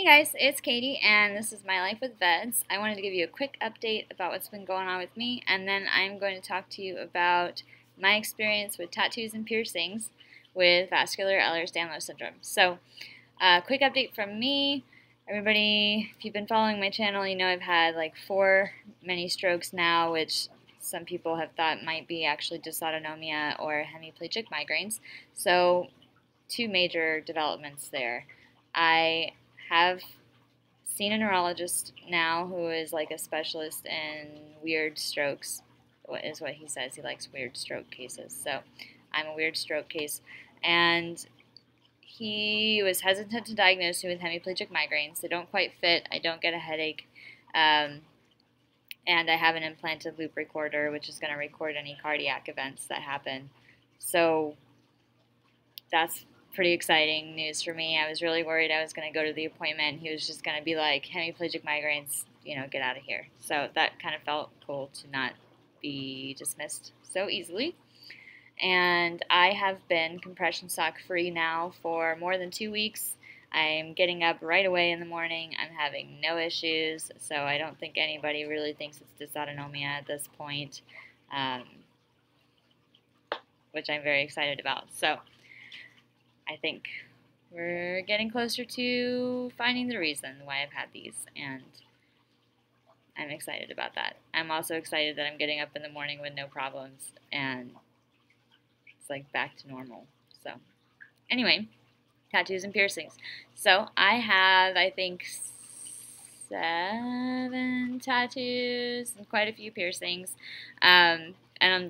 Hey guys, it's Katie and this is My Life with VEDS. I wanted to give you a quick update about what's been going on with me, and then I'm going to talk to you about my experience with tattoos and piercings with vascular Ehlers-Danlos syndrome. So, quick update from me. Everybody, if you've been following my channel, you know I've had like 4 mini strokes now, which some people have thought might be actually dysautonomia or hemiplegic migraines. So, 2 major developments there. I have seen a neurologist now who is like a specialist in weird strokes, is what he says. He likes weird stroke cases. So I'm a weird stroke case. And he was hesitant to diagnose me with hemiplegic migraines. They don't quite fit. I don't get a headache. And I have an implanted loop recorder, which is going to record any cardiac events that happen. So that's pretty exciting news for me. I was really worried I was going to go to the appointment. He was just going to be like, hemiplegic migraines, get out of here. So that kind of felt cool to not be dismissed so easily. And I have been compression sock free now for more than 2 weeks. I'm getting up right away in the morning. I'm having no issues. So I don't think anybody really thinks it's dysautonomia at this point, which I'm very excited about. So I think we're getting closer to finding the reason why I've had these, and I'm excited about that. I'm also excited that I'm getting up in the morning with no problems, and it's like back to normal. So anyway, tattoos and piercings. So I have, I think, 7 tattoos and quite a few piercings, and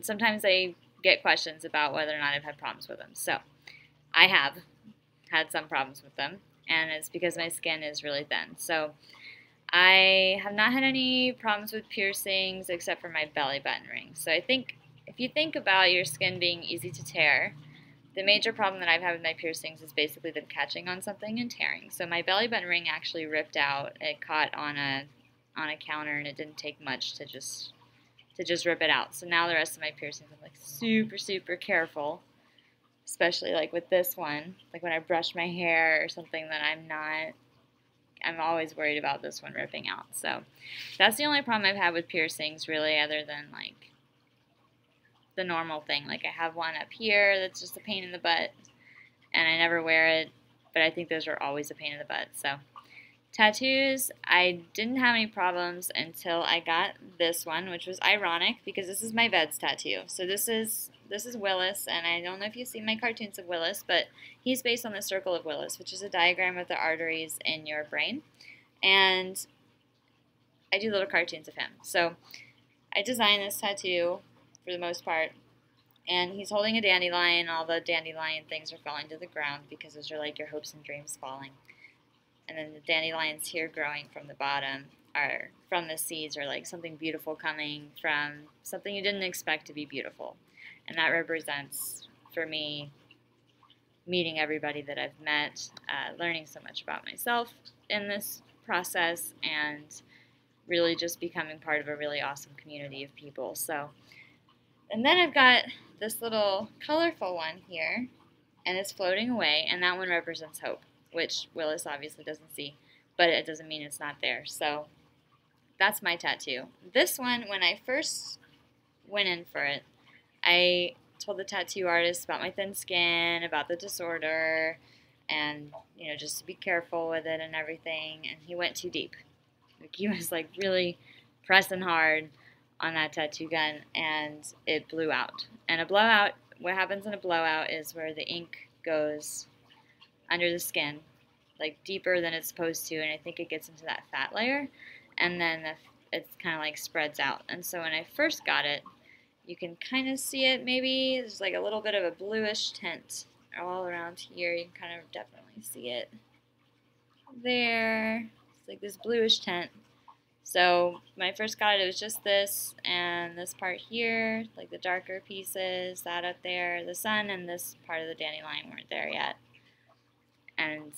sometimes I get questions about whether or not I've had problems with them. So I have had some problems with them, and it's because my skin is really thin. So I have not had any problems with piercings except for my belly button ring. So I think if you think about your skin being easy to tear, the major problem that I've had with my piercings is basically them catching on something and tearing. So my belly button ring actually ripped out. It caught on a counter, and it didn't take much to just rip it out. So now the rest of my piercings, I'm like super careful. Especially like with this one, like when I brush my hair or something that I'm always worried about this one ripping out. So that's the only problem I've had with piercings really, other than like the normal thing. Like I have one up here that's just a pain in the butt, and I never wear it, but I think those are always a pain in the butt. So tattoos, I didn't have any problems until I got this one, which was ironic because this is my VEDS tattoo. So this is Willis, and I don't know if you've seen my cartoons of Willis, but he's based on the circle of Willis, which is a diagram of the arteries in your brain. And I do little cartoons of him. So I designed this tattoo for the most part, and he's holding a dandelion. All the dandelion things are falling to the ground because those are like your hopes and dreams falling. And then the dandelions here growing from the bottom are from the seeds, are like something beautiful coming from something you didn't expect to be beautiful. And that represents, for me, meeting everybody that I've met, learning so much about myself in this process, and really just becoming part of a really awesome community of people. So, and then I've got this little colorful one here, and it's floating away, and that one represents hope, which Willis obviously doesn't see, but it doesn't mean it's not there. So that's my tattoo. This one, when I first went in for it, I told the tattoo artist about my thin skin, about the disorder, and just to be careful with it and everything, and he went too deep. Like, he was like really pressing hard on that tattoo gun, and it blew out. And a blowout, what happens in a blowout is where the ink goes under the skin, like deeper than it's supposed to, and I think it gets into that fat layer, and then it's kind of like spreads out. And so when I first got it, you can kind of see it maybe, there's like a little bit of a bluish tint all around here. You can kind of definitely see it there. It's like this bluish tint. So when I first got it, it was just this and this part here, like the darker pieces, that up there, the sun, and this part of the dandelion weren't there yet. And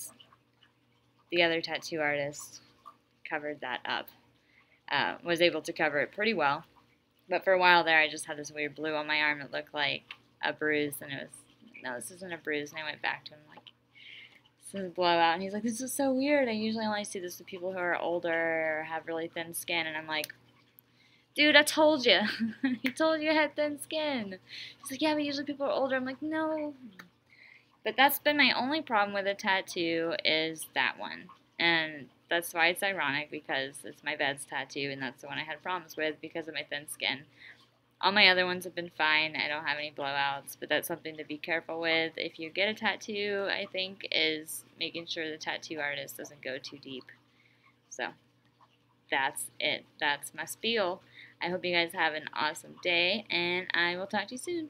the other tattoo artist covered that up, was able to cover it pretty well. But for a while there, I just had this weird blue on my arm that looked like a bruise, and it was, no, this isn't a bruise, and I went back to him like, this blowout. And he's like, this is so weird. I usually only see this with people who are older or have really thin skin. And I'm like, dude, I told you. I told you I had thin skin. He's like, yeah, but usually people are older. I'm like, no. But that's been my only problem with a tattoo is that one. And that's why it's ironic because it's my VEDS tattoo and that's the one I had problems with because of my thin skin. All my other ones have been fine. I don't have any blowouts, but that's something to be careful with. If you get a tattoo, I think, is making sure the tattoo artist doesn't go too deep. So that's it. That's my spiel. I hope you guys have an awesome day, and I will talk to you soon.